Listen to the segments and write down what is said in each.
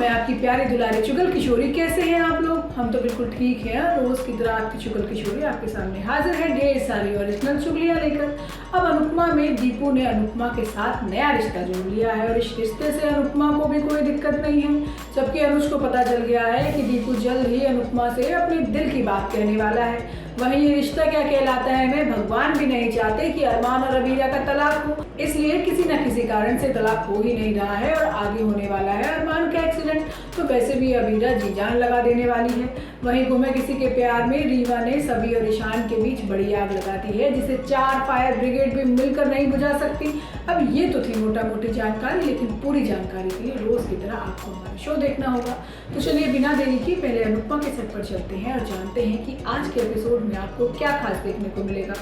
मैं आपकी प्यारी दुलारी चुगल किशोरी। कैसे हैं आप लोग? हम तो बिल्कुल ठीक हैं। रोज की तरह आपकी चुगल किशोरी आपके सामने हाजिर है ढेर सारी ओरिजिनल चुगलियां लेकर। अब अनुपमा में दीपू ने अनुपमा के साथ नया रिश्ता जोड़ लिया है और इस रिश्ते से अनुपमा को भी कोई दिक्कत नहीं है, जबकि अनुज को पता चल गया है कि दीपू जल्द ही अनुपमा से अपने दिल की बात कहने वाला है। वहीं ये रिश्ता क्या कहलाता है में भगवान भी नहीं चाहते कि अरमान और अबीरा का तलाक हो, इसलिए किसी न किसी कारण से तलाक हो ही नहीं रहा है और आगे होने वाला है अरमान का एक्सीडेंट। तो वैसे भी अबीरा जी जान लगा देने वाली है। वहीं गुमे किसी के प्यार में रीवा ने सभी और ईशान के बीच बड़ी आग लगा दी है, जिसे 4 फायर ब्रिगेड भी मिलकर नहीं बुझा सकती। अब ये तो थी मोटा मोटी जानकारी, लेकिन पूरी जानकारी के लिए रोज की तरह आपको हमारा शो देखना होगा। तो चलिए बिना देरी के पहले अनुपमा के सेट पर चलते हैं और जानते हैं कि आज के एपिसोड में आपको क्या खास देखने को मिलेगा।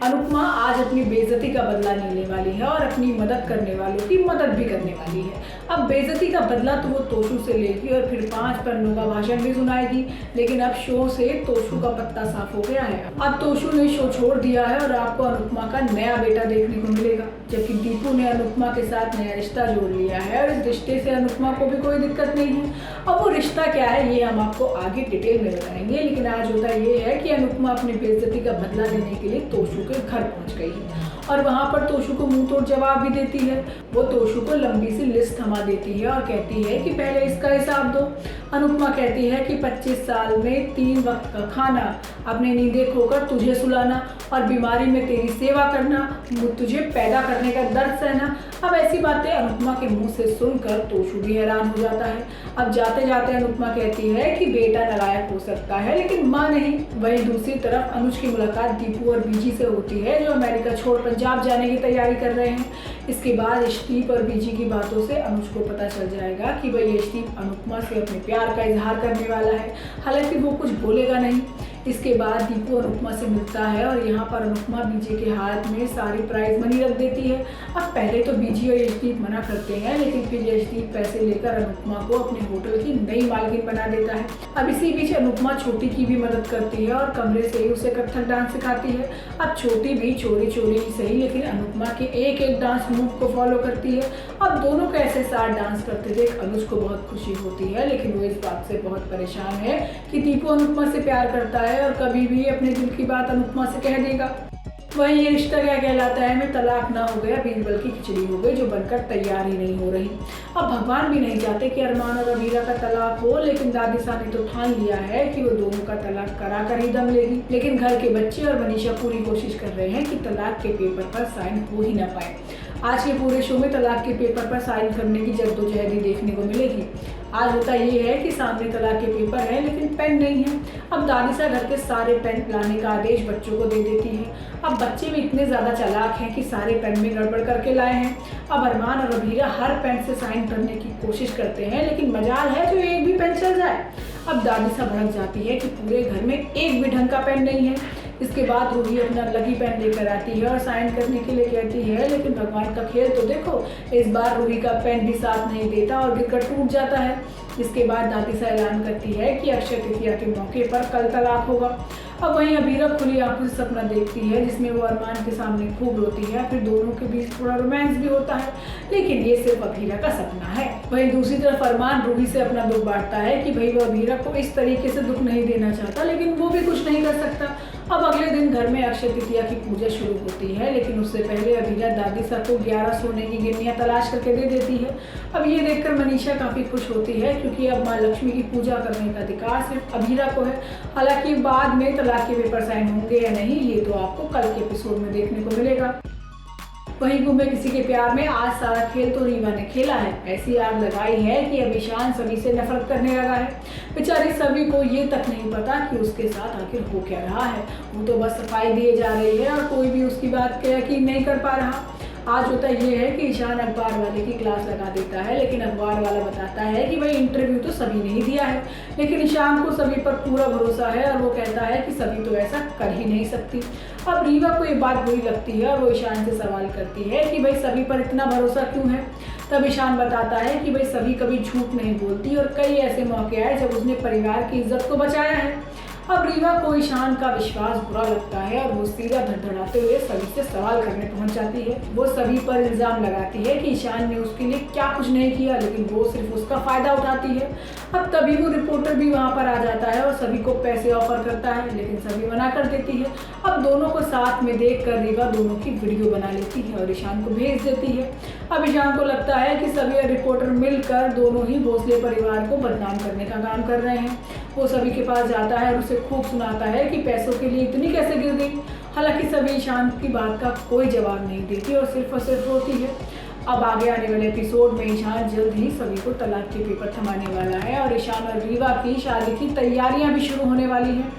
अनुपमा आज अपनी बेइज्जती का बदला लेने वाली है और अपनी मदद करने वालों की मदद भी करने वाली है। अब बेइज्जती का बदला तो वो तोशू से लेगी और फिर 5 पन्नों का भाषण भी सुनाएगी, लेकिन अब शो से तोशू का पत्ता साफ हो गया है। अब तोशू ने शो छोड़ दिया है और आपको अनुपमा का नया बेटा देखने को मिलेगा, जबकि दीपू ने अनुपमा के साथ नया रिश्ता जोड़ लिया है और इस रिश्ते से अनुपमा को भी कोई दिक्कत नहीं है। अब वो रिश्ता क्या है ये हम आपको आगे डिटेल में बताएंगे, लेकिन आज होता ये है कि अनुपमा अपनी बेइज्जती का बदला लेने के लिए तोशू के घर पहुंच गई है और वहां पर तोशू को मुंह तोड़ जवाब भी देती है। वो तोशू को लंबी सी लिस्ट थमा देती है और कहती है कि पहले इसका हिसाब दो। अनुपमा कहती है कि 25 साल में 3 वक्त का खाना, अपने नींदें खोकर तुझे सुलाना और बीमारी में तेरी सेवा करना, तुझे पैदा करने का दर्द सहना। अब ऐसी बातें अनुपमा के मुंह से सुनकर तोशू भी हैरान हो जाता है। अब जाते जाते अनुपमा कहती है कि बेटा नालायक हो सकता है लेकिन माँ नहीं। वहीं दूसरी तरफ अनुज की मुलाकात दीपू और बीजी से होती है, जो अमेरिका छोड़ पंजाब जाने की तैयारी कर रहे हैं। इसके बाद यशदीप और बीजी की बातों से अनुज को पता चल जाएगा कि भाई यशदीप अनुपमा से अपने प्यार का इजहार करने वाला है, हालांकि वो कुछ बोलेगा नहीं। इसके बाद दीपू अनुपमा से मिलता है और यहाँ पर अनुपमा बीजी के हाथ में सारी प्राइज मनी रख देती है। अब पहले तो बीजी और यशदीप मना करते हैं, लेकिन फिर यशदीप पैसे लेकर अनुपमा को अपने होटल की नई मालकिन बना देता है। अब इसी बीच अनुपमा छोटी की भी मदद करती है और कमरे से ही उसे कथक डांस सिखाती है। अब छोटी भी चोरी चोरी ही सही, लेकिन अनुपमा के एक एक डांस मूव को फॉलो करती है। अब दोनों कैसे साथ डांस करते देख अनुज को बहुत खुशी होती है, लेकिन वो इस बात से बहुत परेशान है कि दीपू अनुपमा से प्यार करता है और कभी भी अपने दिल की बात अनुपमा से कह देगा। वहीं ये रिश्ता क्या कहलाता है में तलाक ना हो गया बीरबल की खिचड़ी हो गई, जो बनकर तैयार ही नहीं हो रही। अब भगवान भी नहीं चाहते कि अरमान और अबीरा का तलाक हो, लेकिन दादिसा ने तो ठान लिया है कि वो दोनों का तलाक करा कर ही दम लेगी। लेकिन घर के बच्चे और मनीषा पूरी कोशिश कर रहे हैं कि तलाक के पेपर पर साइन हो ही ना पाए। आज के पूरे शो में तलाक के पेपर पर साइन करने की जद्दोजहद ही देखने को मिलेगी। आज होता ये है कि सामने तलाक के पेपर है लेकिन पेन नहीं है। अब दादिसा घर के सारे पेन लाने का आदेश बच्चों को दे देती है। अब बच्चे भी इतने ज़्यादा चालाक हैं कि सारे पेन में गड़बड़ करके लाए हैं। अब अरमान और अबीरा हर पेन से साइन करने की कोशिश करते हैं, लेकिन मजाल है जो एक भी पेन चल जाए। अब दादिसा भड़क जाती है कि पूरे घर में एक भी ढंग का पेन नहीं है। इसके बाद रूही अपना लकी पेन लेकर आती है और साइन करने के लिए कहती है, लेकिन भगवान का खेल तो देखो, इस बार रूही का पेन भी साथ नहीं देता और गिरकर टूट जाता है। इसके बाद दादिसा ऐलान करती है कि अक्षय तृतीया के मौके पर कल तलाक होगा। अब वहीं अबीरा खुली आंखों से सपना देखती है, जिसमें वो अरमान के सामने खूब रोती है। फिर दोनों के बीच थोड़ा रोमांस भी होता है, लेकिन ये सिर्फ अबीरा का सपना है। वहीं दूसरी तरफ अरमान रूही से अपना दुख बांटता है कि भाई वो अबीरा को इस तरीके से दुख नहीं देना चाहता, लेकिन वो भी कुछ नहीं कर सकता। अब अगले दिन घर में अक्षय तृतीया की पूजा शुरू होती है, लेकिन उससे पहले अबीरा दादिसा को 11 सोने की गिन्नियां तलाश करके दे देती है। अब ये देखकर मनीषा काफ़ी खुश होती है, क्योंकि अब माँ लक्ष्मी की पूजा करने का अधिकार सिर्फ अबीरा को है। हालांकि बाद में तलाक के पेपर साइन होंगे या नहीं, ये तो आपको कल के एपिसोड में देखने को मिलेगा। वहीं गुमे किसी के प्यार में आज सारा खेल तो रीवा ने खेला है। ऐसी आग लगाई है कि अब ईशान सभी से नफरत करने लगा है। बेचारी सभी को ये तक नहीं पता कि उसके साथ आखिर हो क्या रहा है। वो तो बस सफाई दिए जा रही है और कोई भी उसकी बात का यकीन नहीं कर पा रहा। आज होता ये है कि ईशान अखबार वाले की क्लास लगा देता है, लेकिन अखबार वाला बताता है कि भाई इंटरव्यू तो सभी ने ही दिया है, लेकिन ईशान को सभी पर पूरा भरोसा है और वो कहता है कि सभी तो ऐसा कर ही नहीं सकती। अब रीवा को ये बात बुरी लगती है और वो ईशान से सवाल करती है कि भाई सभी पर इतना भरोसा क्यों है। तब ईशान बताता है कि भाई सभी कभी झूठ नहीं बोलती और कई ऐसे मौके आए जब उसने परिवार की इज्जत को बचाया है। अब रीवा को ईशान का विश्वास बुरा लगता है और वो सीधा धड़धड़ाते हुए सभी से सवाल करने पहुंच जाती है। वो सभी पर इल्जाम लगाती है कि ईशान ने उसके लिए क्या कुछ नहीं किया, लेकिन वो सिर्फ उसका फायदा उठाती है। अब तभी वो रिपोर्टर भी वहां पर आ जाता है और सभी को पैसे ऑफर करता है, लेकिन सभी मना कर देती है। अब दोनों को साथ में देख कर रीवा दोनों की वीडियो बना लेती है और ईशान को भेज देती है। अब ईशान को लगता है कि सभी और रिपोर्टर मिलकर दोनों ही भोसले परिवार को बदनाम करने का काम कर रहे हैं। वो सभी के पास जाता है और उसे खूब सुनाता है कि पैसों के लिए इतनी कैसे गिर गई। हालांकि सभी ईशान की बात का कोई जवाब नहीं देती और सिर्फ रोती है। अब आगे आने वाले एपिसोड में ईशान जल्द ही सभी को तलाक के पेपर थमाने वाला है और ईशान और रीवा की शादी की तैयारियां भी शुरू होने वाली हैं।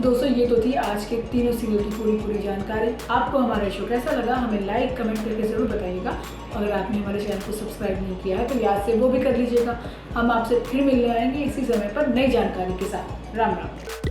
दोस्तों, ये तो थी आज के तीनों सीरियल की पूरी जानकारी। आपको हमारा शो कैसा लगा हमें लाइक कमेंट करके ज़रूर बताइएगा। अगर आपने हमारे चैनल को सब्सक्राइब नहीं किया है तो याद से वो भी कर लीजिएगा। हम आपसे फिर मिलने आएंगे इसी समय पर नई जानकारी के साथ। राम राम।